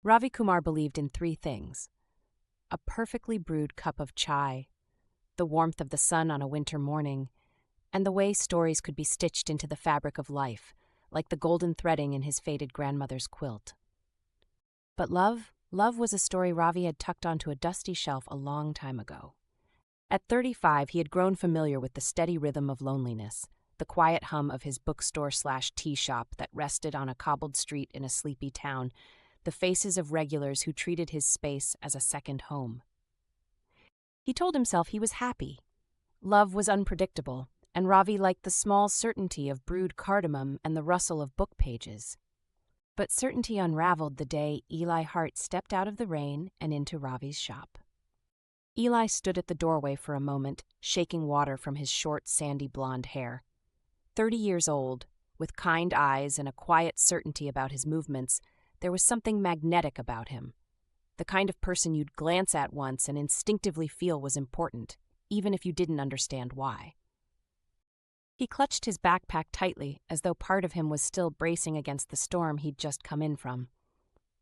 Ravi Kumar believed in three things: a perfectly brewed cup of chai, the warmth of the sun on a winter morning, and the way stories could be stitched into the fabric of life, like the golden threading in his faded grandmother's quilt. But love was a story Ravi had tucked onto a dusty shelf a long time ago. At 35, he had grown familiar with the steady rhythm of loneliness, the quiet hum of his bookstore/tea shop that rested on a cobbled street in a sleepy town, the faces of regulars who treated his space as a second home. He told himself he was happy. Love was unpredictable, and Ravi liked the small certainty of brewed cardamom and the rustle of book pages. But certainty unraveled the day Eli Hart stepped out of the rain and into Ravi's shop. Eli stood at the doorway for a moment, shaking water from his short, sandy blonde hair. 30 years old, with kind eyes and a quiet certainty about his movements, there was something magnetic about him. The kind of person you'd glance at once and instinctively feel was important, even if you didn't understand why. He clutched his backpack tightly, as though part of him was still bracing against the storm he'd just come in from.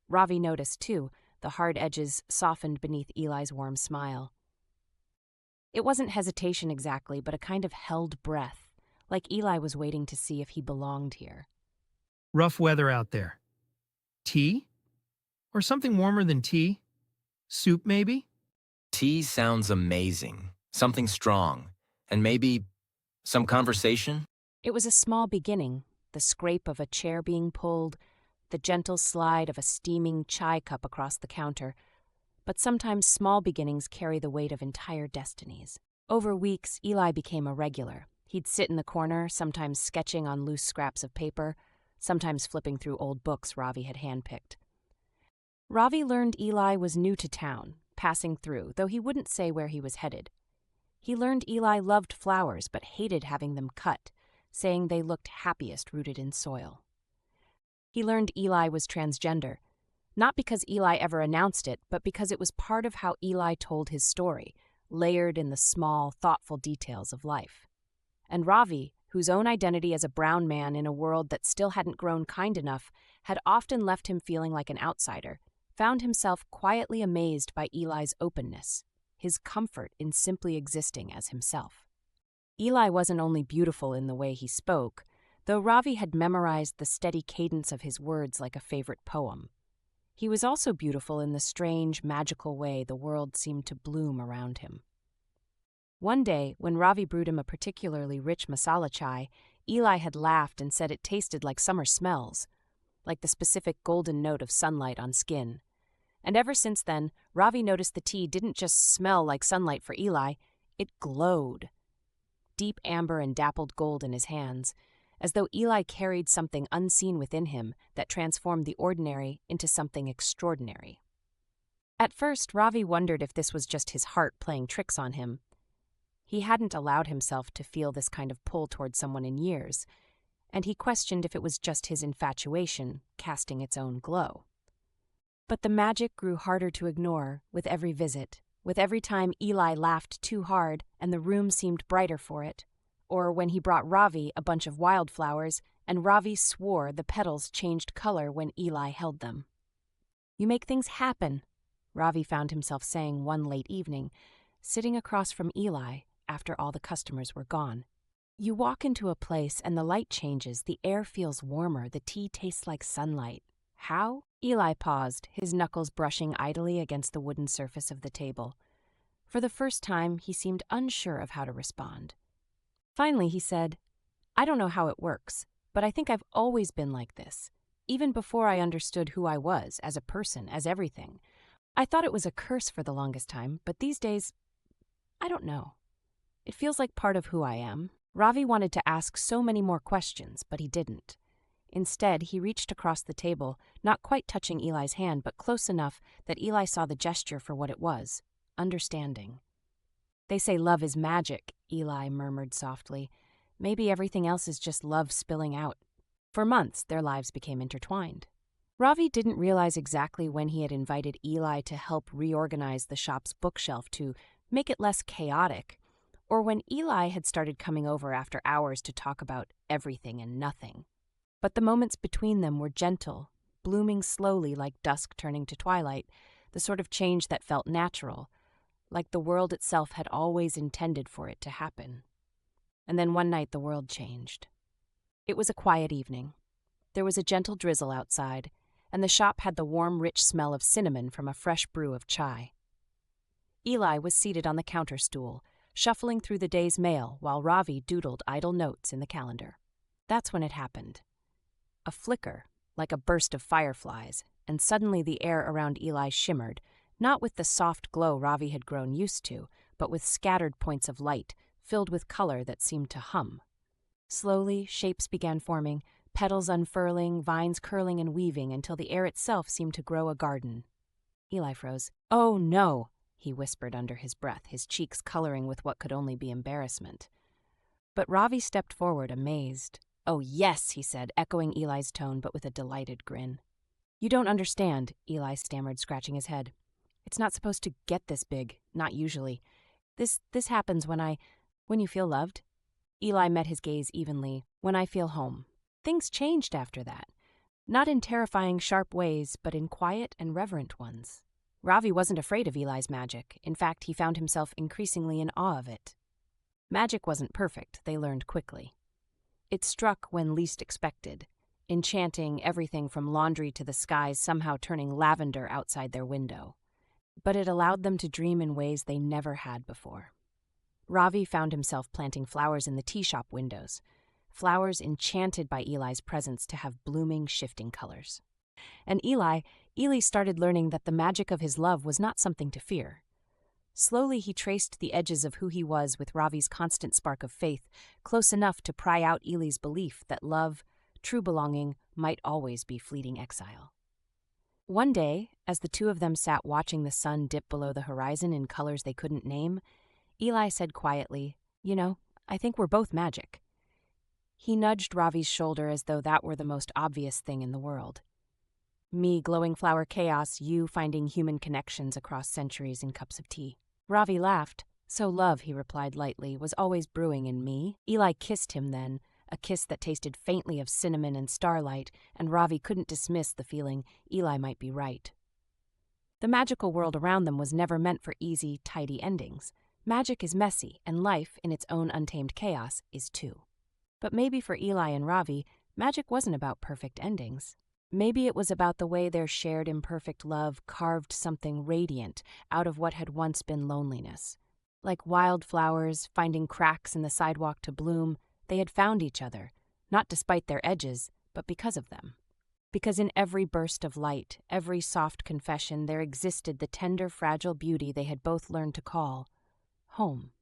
Ravi noticed, too, the hard edges softened beneath Eli's warm smile. It wasn't hesitation exactly, but a kind of held breath, like Eli was waiting to see if he belonged here. Rough weather out there. Tea? Or something warmer than tea? Soup, maybe? Tea sounds amazing. Something strong. And maybe some conversation? It was a small beginning, the scrape of a chair being pulled, the gentle slide of a steaming chai cup across the counter. But sometimes small beginnings carry the weight of entire destinies. Over weeks, Eli became a regular. He'd sit in the corner, sometimes sketching on loose scraps of paper, sometimes flipping through old books Ravi had handpicked. Ravi learned Eli was new to town, passing through, though he wouldn't say where he was headed. He learned Eli loved flowers but hated having them cut, saying they looked happiest rooted in soil. He learned Eli was transgender, not because Eli ever announced it, but because it was part of how Eli told his story, layered in the small, thoughtful details of life. And Ravi, whose own identity as a brown man in a world that still hadn't grown kind enough, had often left him feeling like an outsider, found himself quietly amazed by Eli's openness, his comfort in simply existing as himself. Eli wasn't only beautiful in the way he spoke, though Ravi had memorized the steady cadence of his words like a favorite poem. He was also beautiful in the strange, magical way the world seemed to bloom around him. One day, when Ravi brewed him a particularly rich masala chai, Eli had laughed and said it tasted like summer smells, like the specific golden note of sunlight on skin. And ever since then, Ravi noticed the tea didn't just smell like sunlight for Eli, it glowed. Deep amber and dappled gold in his hands, as though Eli carried something unseen within him that transformed the ordinary into something extraordinary. At first, Ravi wondered if this was just his heart playing tricks on him. He hadn't allowed himself to feel this kind of pull toward someone in years, and he questioned if it was just his infatuation casting its own glow. But the magic grew harder to ignore with every visit, with every time Eli laughed too hard and the room seemed brighter for it, or when he brought Ravi a bunch of wildflowers and Ravi swore the petals changed color when Eli held them. "You make things happen," Ravi found himself saying one late evening, sitting across from Eli after all the customers were gone. "You walk into a place and the light changes, the air feels warmer, the tea tastes like sunlight. How?" Eli paused, his knuckles brushing idly against the wooden surface of the table. For the first time, he seemed unsure of how to respond. Finally, he said, "I don't know how it works, but I think I've always been like this, even before I understood who I was as a person, as everything. I thought it was a curse for the longest time, but these days, I don't know. It feels like part of who I am." Ravi wanted to ask so many more questions, but he didn't. Instead, he reached across the table, not quite touching Eli's hand, but close enough that Eli saw the gesture for what it was, understanding. "They say love is magic," Eli murmured softly. "Maybe everything else is just love spilling out." For months, their lives became intertwined. Ravi didn't realize exactly when he had invited Eli to help reorganize the shop's bookshelf to make it less chaotic, or when Eli had started coming over after hours to talk about everything and nothing. But the moments between them were gentle, blooming slowly like dusk turning to twilight, the sort of change that felt natural, like the world itself had always intended for it to happen. And then one night the world changed. It was a quiet evening. There was a gentle drizzle outside, and the shop had the warm, rich smell of cinnamon from a fresh brew of chai. Eli was seated on the counter stool, shuffling through the day's mail while Ravi doodled idle notes in the calendar. That's when it happened. A flicker, like a burst of fireflies, and suddenly the air around Eli shimmered, not with the soft glow Ravi had grown used to, but with scattered points of light, filled with color that seemed to hum. Slowly, shapes began forming, petals unfurling, vines curling and weaving until the air itself seemed to grow a garden. Eli froze. "Oh, no," he whispered under his breath, his cheeks coloring with what could only be embarrassment. But Ravi stepped forward, amazed. "Oh, yes," he said, echoing Eli's tone, but with a delighted grin. "You don't understand," Eli stammered, scratching his head. "It's not supposed to get this big, not usually. This happens when you feel loved." Eli met his gaze evenly. "When I feel home." Things changed after that. Not in terrifying, sharp ways, but in quiet and reverent ones. Ravi wasn't afraid of Eli's magic. In fact, he found himself increasingly in awe of it. Magic wasn't perfect, they learned quickly. It struck when least expected, enchanting everything from laundry to the skies somehow turning lavender outside their window. But it allowed them to dream in ways they never had before. Ravi found himself planting flowers in the tea shop windows, flowers enchanted by Eli's presence to have blooming, shifting colors. And Eli started learning that the magic of his love was not something to fear. Slowly he traced the edges of who he was with Ravi's constant spark of faith, close enough to pry out Eli's belief that love, true belonging, might always be fleeting exile. One day, as the two of them sat watching the sun dip below the horizon in colors they couldn't name, Eli said quietly, "You know, I think we're both magic." He nudged Ravi's shoulder as though that were the most obvious thing in the world. Me, glowing flower chaos, you finding human connections across centuries in cups of tea. Ravi laughed. "So love," he replied lightly, "was always brewing in me." Eli kissed him then, a kiss that tasted faintly of cinnamon and starlight, and Ravi couldn't dismiss the feeling Eli might be right. The magical world around them was never meant for easy, tidy endings. Magic is messy, and life, in its own untamed chaos, is too. But maybe for Eli and Ravi, magic wasn't about perfect endings. Maybe it was about the way their shared imperfect love carved something radiant out of what had once been loneliness. Like wildflowers finding cracks in the sidewalk to bloom, they had found each other, not despite their edges, but because of them. Because in every burst of light, every soft confession, there existed the tender, fragile beauty they had both learned to call home.